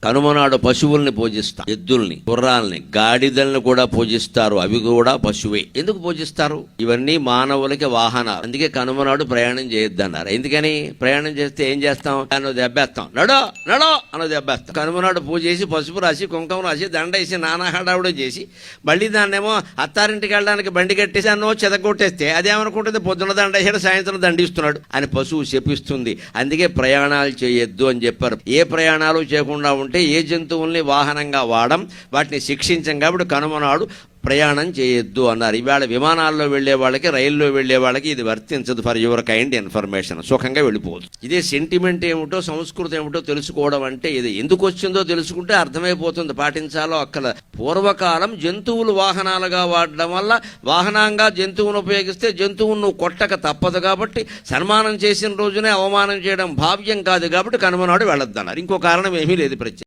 కనుమనాడు పశువుల్ని పూజిస్తారు, ఎద్దుల్ని, గుర్రాల్ని, గాడిదల్ని కూడా పూజిస్తారు. అవి కూడా పశువే. ఎందుకు పూజిస్తారు? ఇవన్నీ మానవులకి వాహనాలు. అందుకే కనుమనాడు ప్రయాణం చేయొద్దన్నారు. ఎందుకని? ప్రయాణం చేస్తే ఏం చేస్తాం? అన్నో దెబ్బేస్తాం, నడో నడో అన్నో దెబ్బేస్తాం. కనుమనాడు పూజ చేసి పసుపు రాసి కుంకుమ రాసి దండ వేసి నానా హడావుడు చేసి మళ్ళీ దాన్నేమో అత్తారింటికి వెళ్ళడానికి బండి కట్టేసి అన్నో చెదగొట్టేస్తే అదేమనుకుంటుంది, పొద్దున్న దండ వేసాడు సాయంత్రం దండిస్తున్నాడు అని పశువు శపిస్తుంది. అందుకే ప్రయాణాలు చేయొద్దు అని చెప్పారు. ఏ ప్రయాణాలు చేయకుండా ఉంటే ఏ జంతువుల్ని వాహనంగా వాడం, వాటిని శిక్షించం. కాబట్టి కనుమనాడు ప్రయాణం చేయొద్దు అన్నారు. ఇవాళ విమానాల్లో వెళ్లే వాళ్ళకి, రైల్లో వెళ్లే వాళ్ళకి ఇది వర్తించదు. For your kind information. సుఖంగా వెళ్ళిపోవచ్చు. ఇదే సెంటిమెంట్ ఏమిటో, సంస్కృతి ఏమిటో తెలుసుకోవడం అంటే ఇది. ఎందుకు వచ్చిందో తెలుసుకుంటే అర్థమైపోతుంది, పాటించాలో అక్కల. పూర్వకాలం జంతువులు వాహనాలుగా వాడడం వల్ల, వాహనంగా జంతువును ఉపయోగిస్తే జంతువును నువ్వు కొట్టక తప్పదు. కాబట్టి సన్మానం చేసిన రోజునే అవమానం చేయడం భావ్యం కాదు. కాబట్టి కనుమనాడు వెళ్ళొద్దన్నారు. ఇంకో కారణం ఏమీ లేదు ప్రత్యేక.